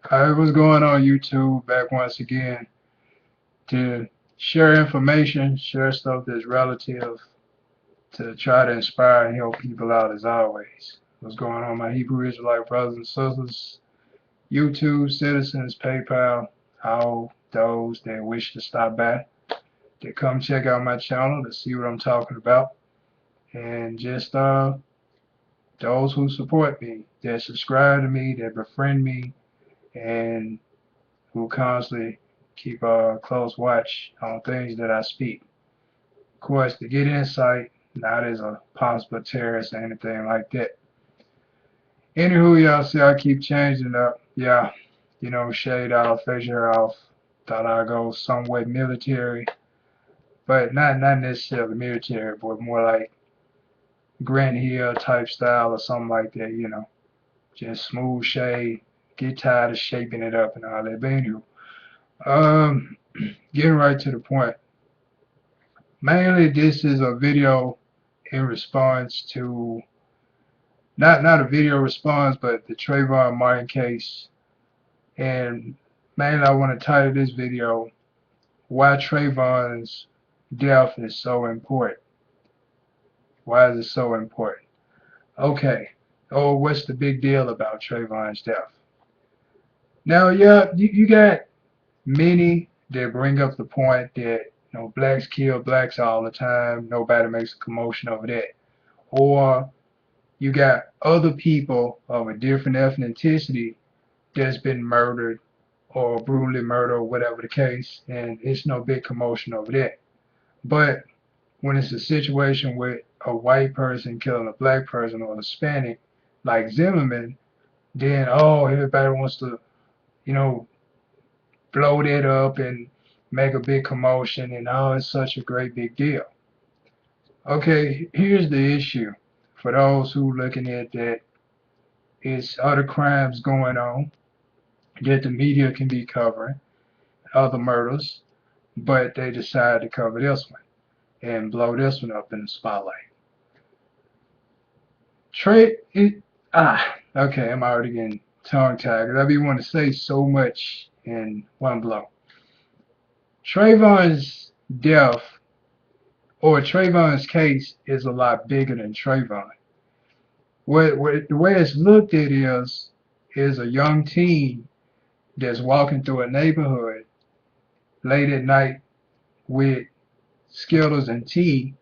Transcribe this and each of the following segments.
What's going on YouTube? Back once again to share information, share stuff that's relative to try to inspire and help people out as always. What's going on, my Hebrew Israelite brothers and sisters? YouTube, citizens, PayPal, all those that wish to stop by to come check out my channel to see what I'm talking about, and just those who support me, that subscribe to me, that befriend me, and who constantly keep a close watch on things that I speak. Of course, to get insight, not as a possible terrorist or anything like that. Anywho, y'all see I keep changing up. Yeah, shade off, facial off. Thought I'd go somewhat military, but not necessarily military, but more like Grant Hill type style or something like that. Just smooth shade. Get tired of shaping it up and all that. But anyway, um, getting right to the point. Mainly, this is a video in response to not a video response, but the Trayvon Martin case. And mainly, I want to title this video "Why Trayvon's Death is So Important." Why is it so important? Okay. Oh, what's the big deal about Trayvon's death? Now, yeah, you got many that bring up the point that blacks kill blacks all the time. Nobody makes a commotion over that. Or you got other people of a different ethnicity that's been murdered or brutally murdered or whatever the case, and it's no big commotion over that. But when it's a situation with a white person killing a black person or a Hispanic, like Zimmerman, then everybody wants to, you know, blow that up and make a big commotion and it's such a great big deal. Okay, here's the issue for those who looking at that it's other crimes going on that the media can be covering, other murders, but they decide to cover this one and blow this one up in the spotlight. Trey, okay, I'm already getting tongue-tied because I be wanting to say so much in one blow. Trayvon's death or Trayvon's case is a lot bigger than Trayvon. The way it's looked at is a young teen that's walking through a neighborhood late at night with Skittles and tea,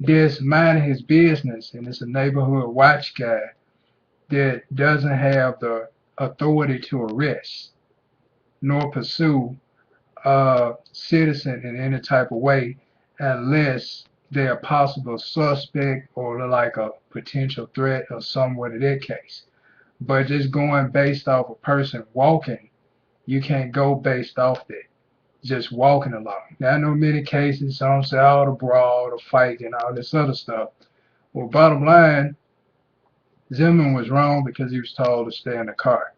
just minding his business, and it's a neighborhood watch guy that doesn't have the authority to arrest nor pursue a citizen in any type of way unless they're a possible suspect or like a potential threat or somewhat in that case. But just going based off a person walking, you can't go based off that. Just walking along. Now I know many cases, some say, the brawl, the fight, and all this other stuff. Well, bottom line, Zimmerman was wrong because he was told to stay in the car.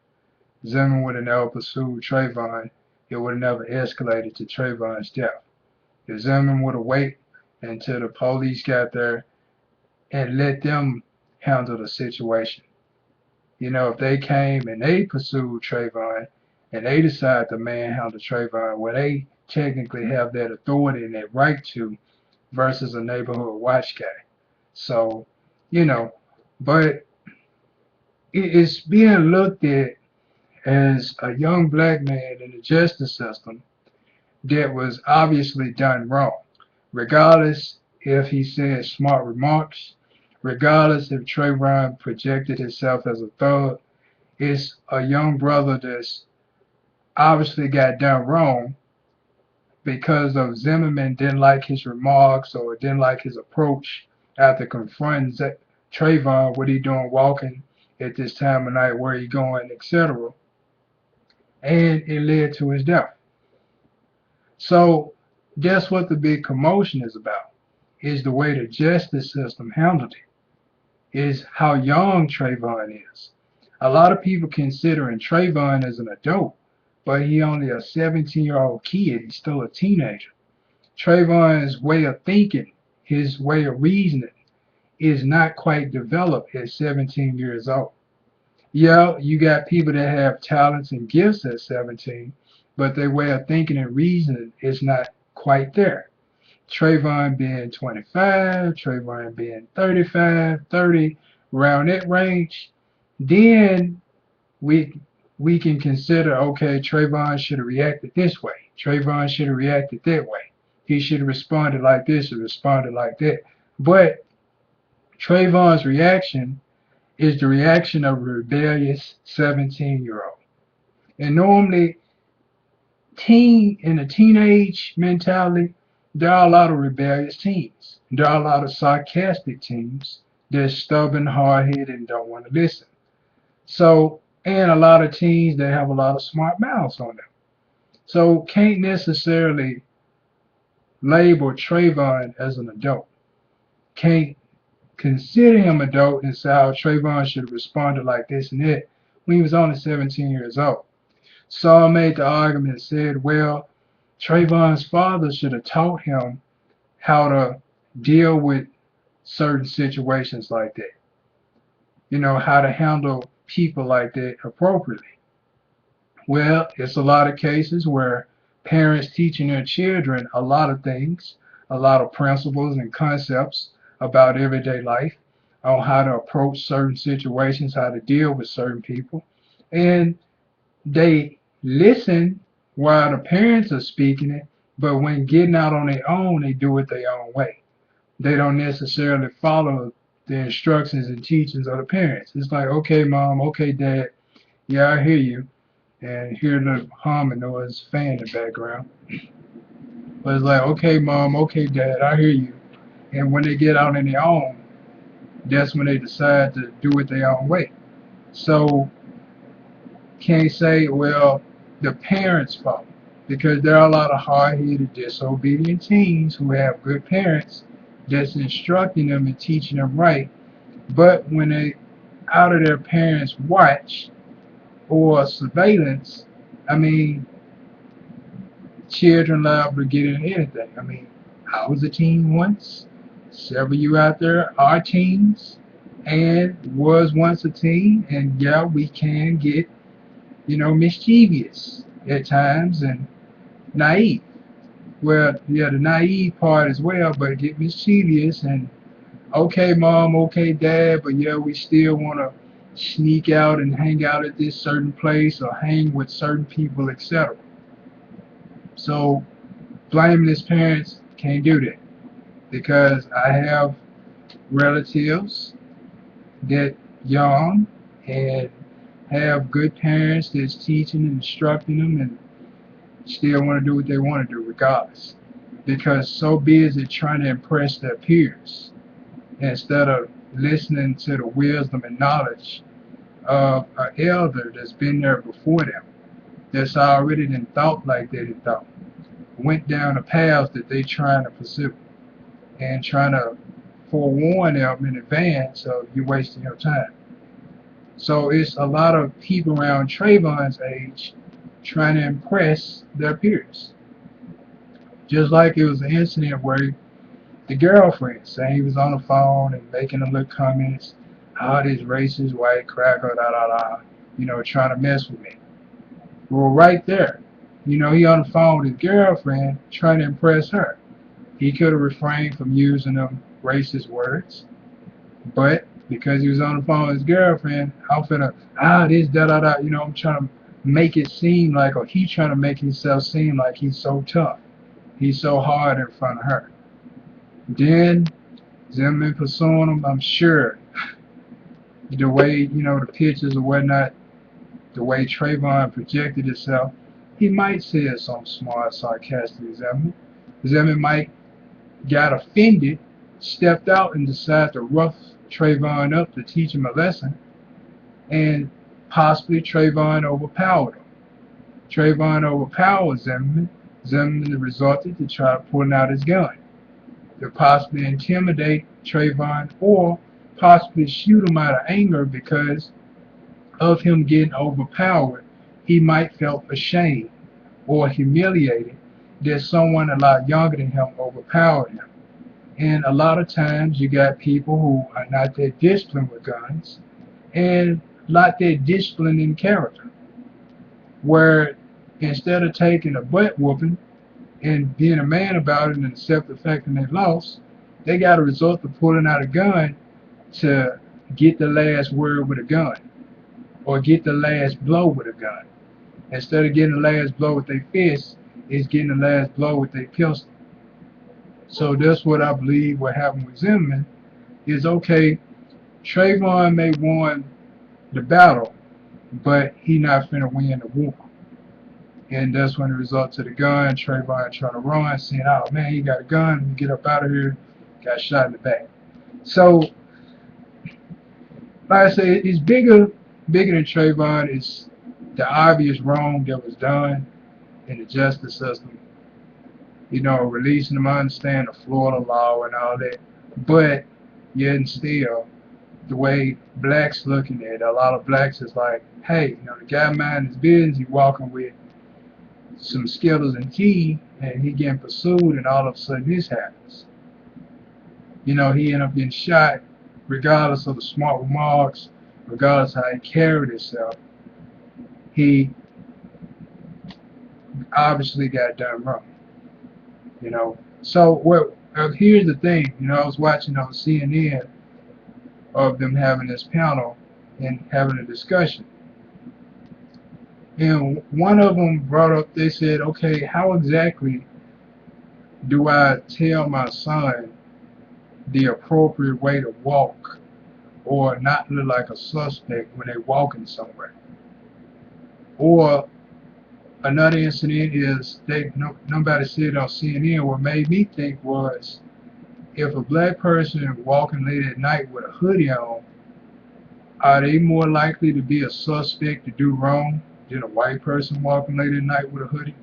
Zimmerman would have never pursued Trayvon. It would have never escalated to Trayvon's death. If Zimmerman would have waited until the police got there and let them handle the situation. If they came and they pursued Trayvon and they decide to manhandle Trayvon, well, they technically have that authority and that right to versus a neighborhood watch guy. So, but it's being looked at as a young black man in the justice system that was obviously done wrong, regardless if he said smart remarks, regardless if Trayvon projected himself as a thug. It's a young brother that's obviously got done wrong because of Zimmerman didn't like his remarks or didn't like his approach after confronting Trayvon, what he doing walking at this time of night, where he going, etc. And it led to his death. So guess what the big commotion is about? Is the way the justice system handled it. Is how young Trayvon is. A lot of people considering Trayvon as an adult, but he only a 17-year-old kid. He's still a teenager. Trayvon's way of thinking, his way of reasoning, is not quite developed at 17 years old. Yeah, you got people that have talents and gifts at 17, but their way of thinking and reasoning is not quite there. Trayvon being 25, Trayvon being 35, 30, around that range, then we we can consider, okay, Trayvon should have reacted this way. Trayvon should have reacted that way. He should have responded like this or responded like that. But Trayvon's reaction is the reaction of a rebellious 17-year-old. And normally, in a teenage mentality, there are a lot of rebellious teens. There are a lot of sarcastic teens that's stubborn, hard-headed, and don't want to listen. So, and a lot of teens that have a lot of smart mouths on them. So, can't necessarily label Trayvon as an adult. Can't consider him adult and say, oh, Trayvon should have responded like this and that when he was only 17 years old. Saul made the argument and said, well, Trayvon's father should have taught him how to deal with certain situations like that. You know, how to handle people like that appropriately. Well, it's a lot of cases where parents teaching their children a lot of things, a lot of principles and concepts about everyday life, on how to approach certain situations, how to deal with certain people. And they listen while the parents are speaking it, but when getting out on their own, they do it their own way. They don't necessarily follow the instructions and teachings of the parents. It's like, okay, mom, okay, dad, yeah, I hear you, and hear the humming noise, fan in the background. But it's like, okay, mom, okay, dad, I hear you. And when they get out on their own, that's when they decide to do it their own way. So can't say, well, the parents' fault, because there are a lot of hard-headed, disobedient teens who have good parents that's instructing them and teaching them right. But when they out of their parents' watch or surveillance, I mean, children liable to get into anything. I mean, I was a teen once. Several of you out there are teens and was once a teen, and yeah, we can get, mischievous at times and naive. Well, yeah, the naive part as well, but get mischievous and okay, mom, okay, dad, but yeah, we still want to sneak out and hang out at this certain place or hang with certain people, etc. So blaming his parents can't do that because I have relatives that young and have good parents that's teaching and instructing them and still want to do what they want to do regardless because so busy trying to impress their peers instead of listening to the wisdom and knowledge of an elder that's been there before them, that's already done thought like they done thought, went down the paths that they trying to pursue and trying to forewarn them in advance of you wasting your time. So it's a lot of people around Trayvon's age trying to impress their peers. Just like it was an incident where the girlfriend saying he was on the phone and making them little comments, how this racist white cracker, da da da, trying to mess with me. Well, right there, he on the phone with his girlfriend trying to impress her. He could have refrained from using them racist words, but because he was on the phone with his girlfriend, I'm finna, this, da da da, I'm trying to make it seem like, or he trying to make himself seem like he's so tough. He's so hard in front of her. Then, them pursuing him, I'm sure, the way, the pictures or whatnot, the way Trayvon projected himself, he might say some smart, sarcastic Zimmerman. Zimmerman might got offended, stepped out and decided to rough Trayvon up to teach him a lesson, and possibly Trayvon overpowered him. Trayvon overpowered Zimmerman. Zimmerman resorted to try pulling out his gun to possibly intimidate Trayvon or possibly shoot him out of anger because of him getting overpowered. He might felt ashamed or humiliated that someone a lot younger than him overpowered him. And a lot of times you got people who are not that disciplined with guns. And lot that discipline in character, where instead of taking a butt whooping and being a man about it and accept the fact that they lost, they got a result of pulling out a gun to get the last word with a gun or get the last blow with a gun. Instead of getting the last blow with their fist, it's getting the last blow with their pistol. So that's what I believe what happened with Zimmerman is okay, Trayvon may won the battle, but he not finna win the war. And that's when the result of the gun, Trayvon trying to run, saying, oh man, he got a gun, get up out of here, got shot in the back. So, like I say, it's bigger than Trayvon. It's the obvious wrong that was done in the justice system. You know, releasing them, I understand the Florida law and all that. But yet and still, the way blacks looking at it, a lot of blacks is like, hey, you know, the guy minding his business, he walking with some Skittles and tea, and he getting pursued, and all of a sudden this happens. You know, he ended up getting shot, regardless of the smart remarks, regardless of how he carried himself. He obviously got done wrong. You know, so here's the thing. You know, I was watching on CNN of them having this panel and having a discussion. And one of them brought up, they said, okay, how exactly do I tell my son the appropriate way to walk or not look like a suspect when they're walking somewhere? Or another incident is, nobody said on CNN, what made me think was, if a black person walking late at night with a hoodie on, are they more likely to be a suspect to do wrong than a white person walking late at night with a hoodie?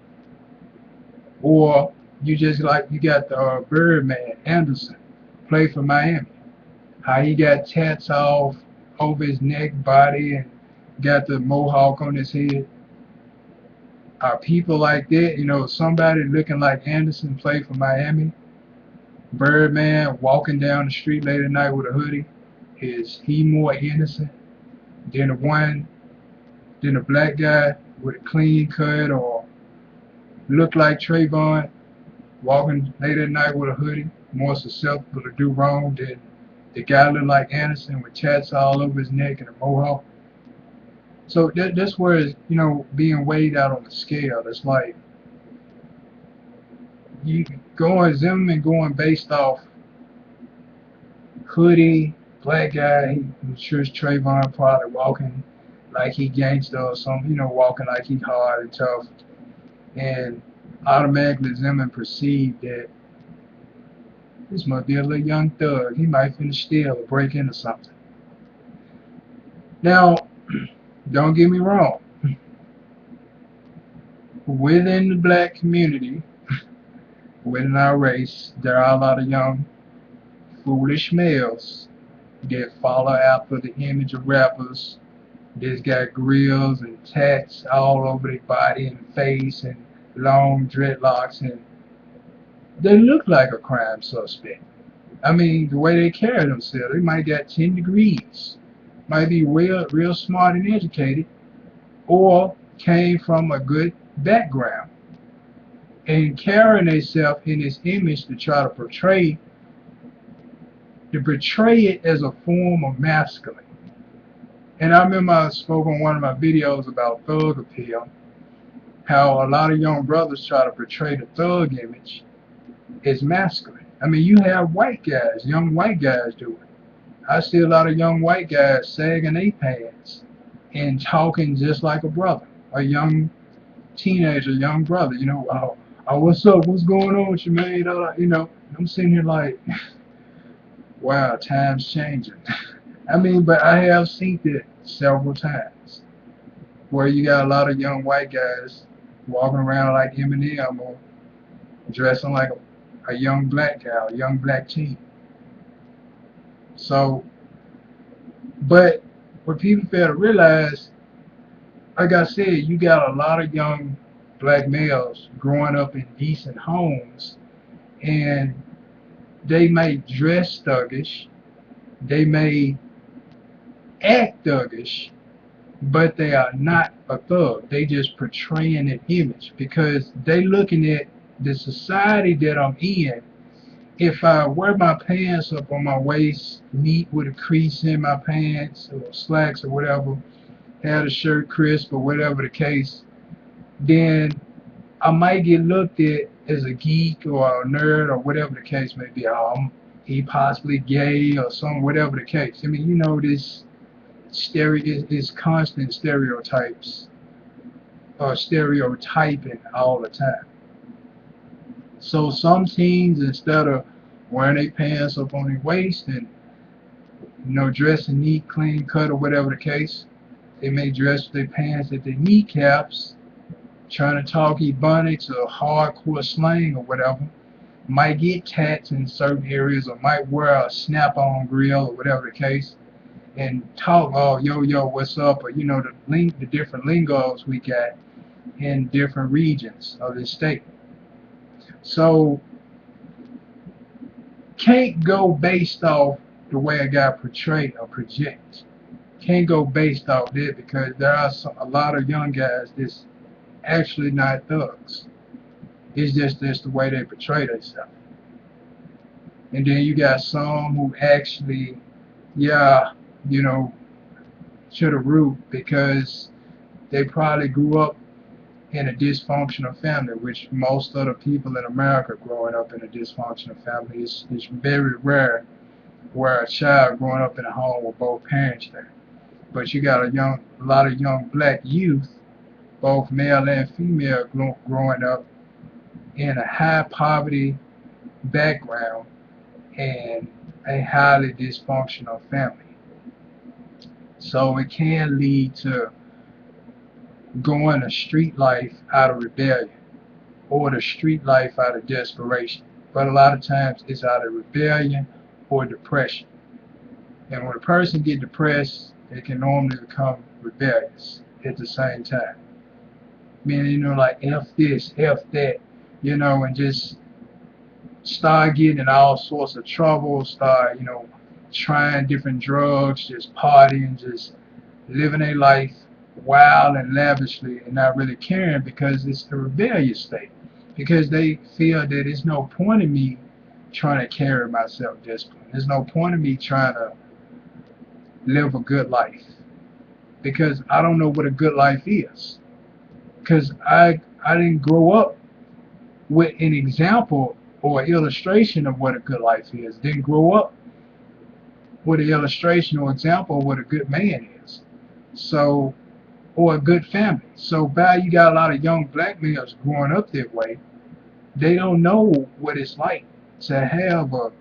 Or you just like you got the Birdman Anderson, play for Miami. How he got tats off over his neck, body, and got the mohawk on his head. Are people like that, you know, somebody looking like Anderson play for Miami, Birdman walking down the street late at night with a hoodie, is he more innocent than a black guy with a clean cut or look like Trayvon walking late at night with a hoodie, more susceptible to do wrong than the guy look like Anderson with tats all over his neck and a mohawk? So that's where it's, you know, being weighed out on the scale. It's like you Zimmerman going based off hoodie, black guy. I'm sure Trayvon probably walking like he gangster or something, you know, walking like he hard and tough. And automatically Zimmerman perceived that this must be a little young thug. He might finish steal or break into something. Now, don't get me wrong. Within the black community, within our race, there are a lot of young, foolish males that follow after the image of rappers that's got grills and tats all over their body and face and long dreadlocks, and they look like a crime suspect. I mean, the way they carry themselves, they might got 10 degrees, might be real smart and educated, or came from a good background, and carrying themselves in this image to try to portray it as a form of masculine. And I remember I spoke on one of my videos about thug appeal, how a lot of young brothers try to portray the thug image as masculine. I mean, you have white guys, young white guys do it. I see a lot of young white guys sagging their pants and talking just like a brother, a young teenager, young brother. You know, oh, what's up? What's going on with you, man? You know, I'm sitting here like, wow, time's changing. I mean, but I have seen it several times where you got a lot of young white guys walking around like Eminem or dressing like a young black guy, a young black teen. So, but what people fail to realize, like I said, you got a lot of young black males growing up in decent homes, and they may dress thuggish, they may act thuggish, but they are not a thug. They just portraying an image because they looking at the society that I'm in. If I wear my pants up on my waist, neat with a crease in my pants or slacks or whatever, have the shirt crisp or whatever the case, then I might get looked at as a geek or a nerd or whatever the case may be. He possibly gay or some whatever the case. I mean, this is constant stereotypes or stereotyping all the time. So some teens, instead of wearing their pants up on their waist and dressing neat, clean cut or whatever the case, they may dress with their pants at their kneecaps, trying to talk ebonics or hardcore slang or whatever. Might get tats in certain areas or might wear a snap-on grill or whatever the case, and talk, oh, yo, what's up, or the different lingos we got in different regions of the state. So can't go based off the way a guy portray or project. Can't go based off that because there are a lot of young guys that's actually not thugs. It's just the way they portray themselves. And then you got some who actually, yeah, to the root because they probably grew up in a dysfunctional family, which most of the people in America growing up in a dysfunctional family is very rare where a child growing up in a home with both parents there. But you got a lot of young black youth, both male and female, growing up in a high poverty background and a highly dysfunctional family. So it can lead to going a street life out of rebellion or the street life out of desperation. But a lot of times it's out of rebellion or depression. And when a person gets depressed, they can normally become rebellious at the same time. Meaning, like F this, F that, and just start getting in all sorts of trouble, start, trying different drugs, just partying, just living a life wild and lavishly and not really caring because it's a rebellious state. Because they feel that there's no point in me trying to carry myself disciplined. There's no point in me trying to live a good life because I don't know what a good life is. Because I didn't grow up with an example or illustration of what a good life is. Didn't grow up with an illustration or example of what a good man is. So, or a good family. So, you got a lot of young black males growing up that way. They don't know what it's like to have a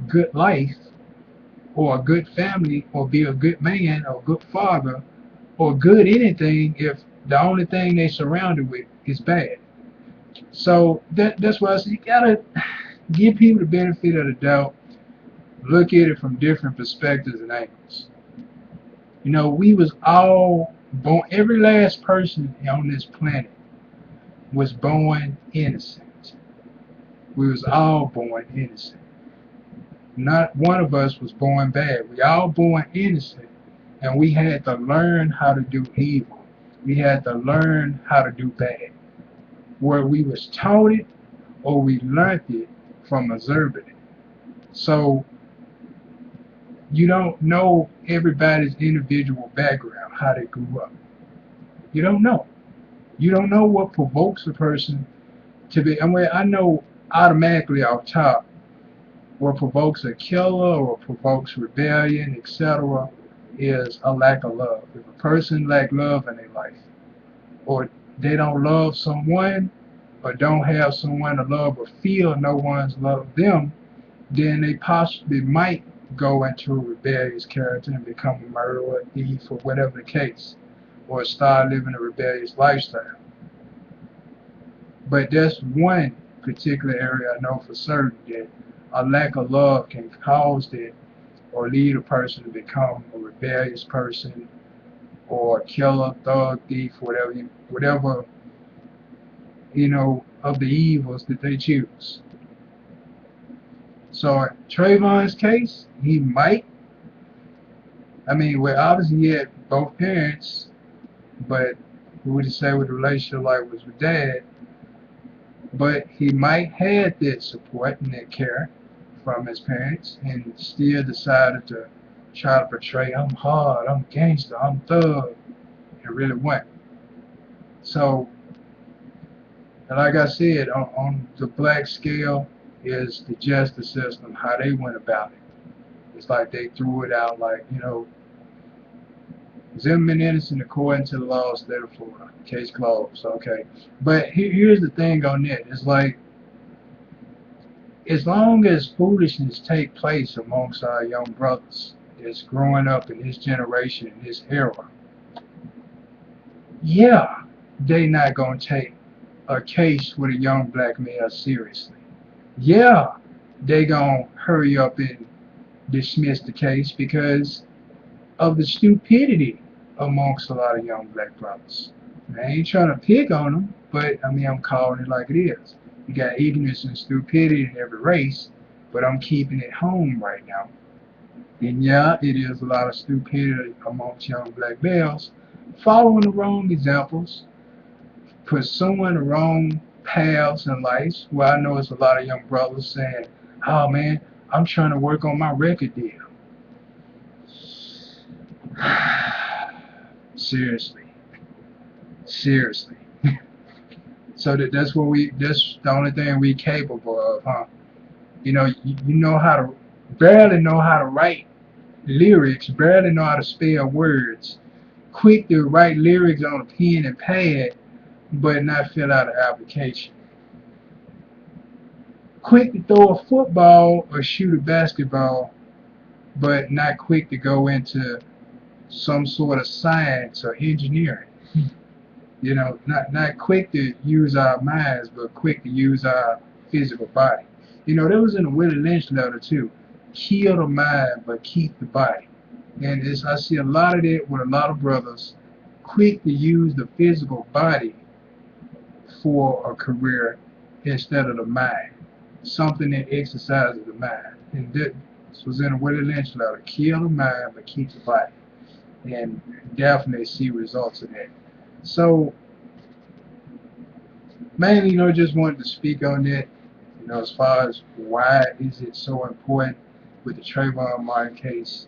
good life or a good family or be a good man or a good father or good anything if the only thing they surrounded with is bad. So that's why I say you gotta give people the benefit of the doubt, look at it from different perspectives and angles. We was all born, every last person on this planet was born innocent. We was all born innocent. Not one of us was born bad. We all born innocent, and we had to learn how to do evil. We had to learn how to do bad. Where we was taught it or we learned it from observing it. So you don't know everybody's individual background, how they grew up. You don't know. You don't know what provokes a person to be. I know automatically off top what provokes a killer or provokes rebellion, etc., is a lack of love. If a person lacks love in their life, or they don't love someone, or don't have someone to love or feel no one's love them, then they possibly might go into a rebellious character and become a murderer, a thief, or whatever the case, or start living a rebellious lifestyle. But that's one particular area I know for certain that a lack of love can cause that or lead a person to become a rebellious person or a killer, thug, thief, whatever of the evils that they choose. So in Trayvon's case, he might, well, obviously he had both parents But who would say what the relationship like was with dad? But he might had that support and that care from his parents and still decided to try to portray I'm hard, I'm gangster, I'm thug. It really wasn't. So, like I said, on the black scale is the justice system, how they went about it. It's like they threw it out like, Zimmerman innocent according to the law of the state of Florida. Case closed. Okay. But here's the thing on that. It's like, as long as foolishness take place amongst our young brothers that's growing up in this generation, in this era, yeah, they not going to take a case with a young black male seriously. Yeah, they going to hurry up and dismiss the case because of the stupidity amongst a lot of young black brothers. I ain't trying to pick on them, but I mean, I'm calling it like it is. You got ignorance and stupidity in every race, but I'm keeping it home right now. And yeah, it is a lot of stupidity amongst young black males, following the wrong examples, pursuing the wrong paths in life. Well, I know it's a lot of young brothers saying, oh man, I'm trying to work on my record deal. Seriously. Seriously. So that's the only thing we capable of, huh? You know how to, barely know how to write lyrics, barely know how to spell words, quick to write lyrics on a pen and pad, but not fill out an application. Quick to throw a football or shoot a basketball, but not quick to go into some sort of science or engineering. Not quick to use our minds, but quick to use our physical body. That was in the Willie Lynch letter too. Kill the mind, but keep the body. And I see a lot of that with a lot of brothers, quick to use the physical body for a career instead of the mind. Something that exercises the mind. And this was in the Willie Lynch letter. Kill the mind, but keep the body. And definitely see results of that. So, mainly, just wanted to speak on that, as far as why is it so important with the Trayvon Martin case.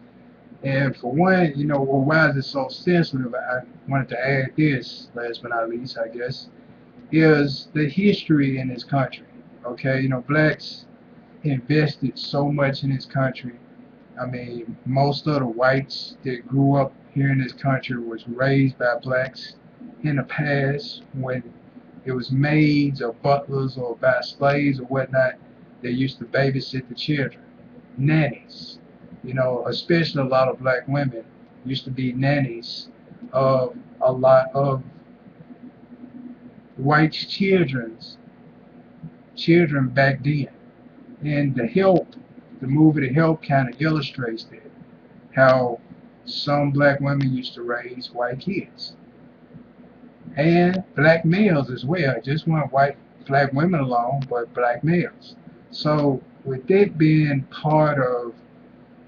And for one, well, why is it so sensitive? I wanted to add this, last but not least, I guess, is the history in this country. Okay, blacks invested so much in this country. I mean, most of the whites that grew up here in this country was raised by blacks in the past when it was maids or butlers or by slaves or whatnot. They used to babysit the children. Nannies. Especially a lot of black women used to be nannies of a lot of white children back then. And the movie The Help kind of illustrates that, how some black women used to raise white kids. And black males as well. Just weren't black women alone, but black males. So with that being part of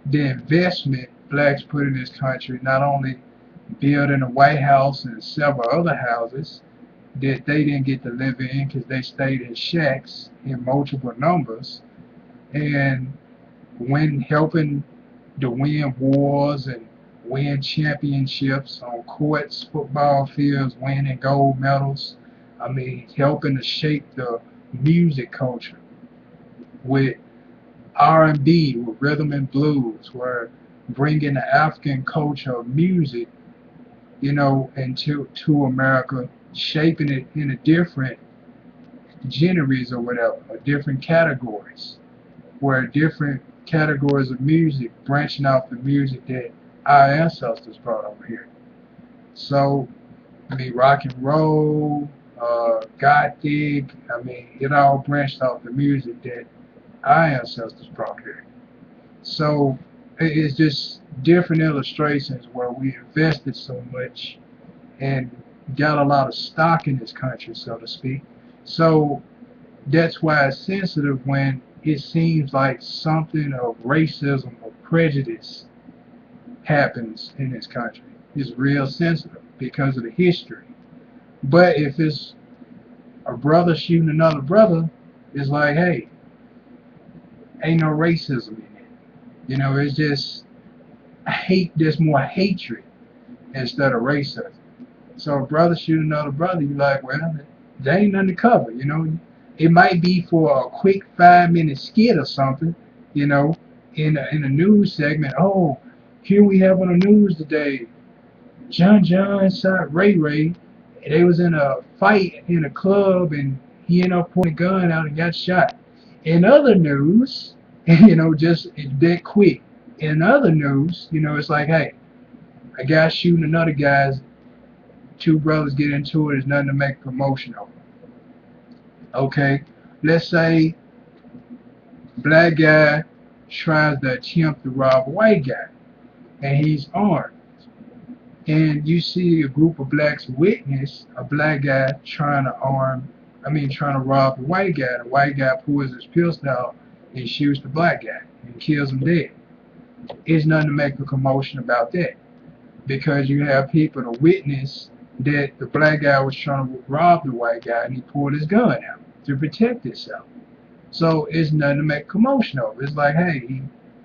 the investment blacks put in this country, not only building the White House and several other houses that they didn't get to live in because they stayed in shacks in multiple numbers, and when helping to win wars and win championships on courts, football fields, winning gold medals. I mean, helping to shape the music culture with R&B, with rhythm and blues, where bringing the African culture of music, into America, shaping it in a different genres or whatever, or different categories, where different categories of music branching off the music that our ancestors brought over here. So, I mean, rock and roll, gothic, I mean, it all branched off the music that our ancestors brought here. So, it's just different illustrations where we invested so much and got a lot of stock in this country, so to speak. So, that's why it's sensitive when it seems like something of racism or prejudice happens in this country. It's real sensitive. because of the history. But if it's a brother shooting another brother, it's like, hey, ain't no racism in it. It's just hate. There's more hatred instead of racism. So a brother shoot another brother, you like, well, there ain't nothing to cover. It might be for a quick 5-minute skit or something. You know, in a news segment. Oh, here we have on the news today, John shot Ray Ray. They was in a fight in a club, and he ended up pulling a gun out and got shot. In other news, just that quick. In other news, it's like, hey, a guy shooting another guy's, two brothers get into it, there's nothing to make promotion of. Okay, let's say black guy tries to attempt to rob a white guy, and he's armed. And you see a group of blacks witness a black guy trying to rob a white guy. The white guy pulls his pistol out and shoots the black guy and kills him dead. There's nothing to make a commotion about that, because you have people to witness that the black guy was trying to rob the white guy and he pulled his gun out to protect himself. So it's nothing to make a commotion over. It's like, hey, he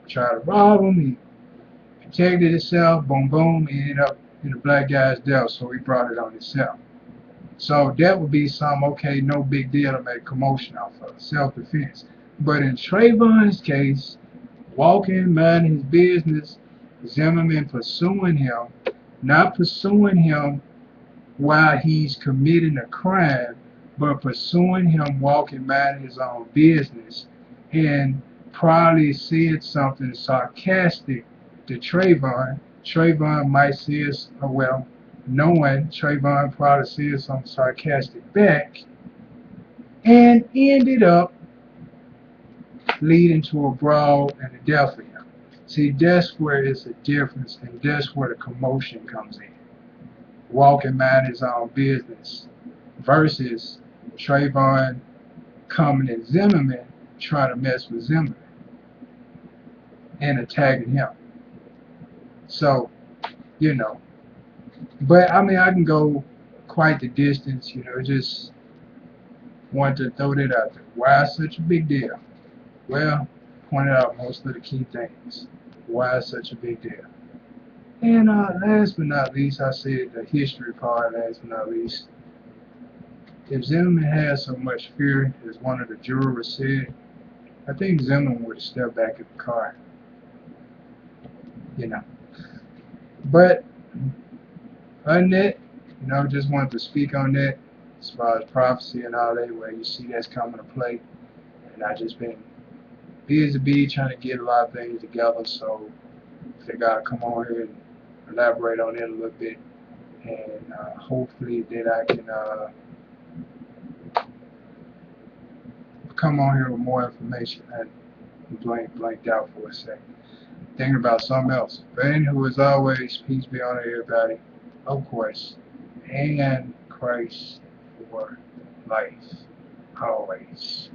tried to rob him, he protected himself, boom, boom, he ended up in the black guy's death, so he brought it on himself. So that would be some, okay, no big deal to make commotion off of, self-defense. But in Trayvon's case, walking, minding his business, Zimmerman pursuing him, not pursuing him while he's committing a crime, but pursuing him walking, minding his own business, and probably said something sarcastic to Trayvon. Trayvon might say it, well, knowing Trayvon probably said something sarcastic back, and ended up leading to a brawl and the death of him. See, that's where it's a difference, and that's where the commotion comes in. Walking mind his own business versus Trayvon coming at Zimmerman, trying to mess with Zimmerman and attacking him. So, but I mean, I can go quite the distance, just want to throw that out there. Why such a big deal? Well, pointed out most of the key things. Why such a big deal? And last but not least, I said the history part, last but not least. If Zimmerman had so much fear, as one of the jurors said, I think Zimmerman would have stepped back in the car. But other than that, just wanted to speak on that as far as prophecy and all that, where you see that's coming to play. And I just been busy trying to get a lot of things together, so I figured I'd come on here and elaborate on it a little bit, and hopefully that I can come on here with more information. I blanked out for a second, thinking about something else. But anywho, as always, peace be on everybody, of course, and Christ for life, always.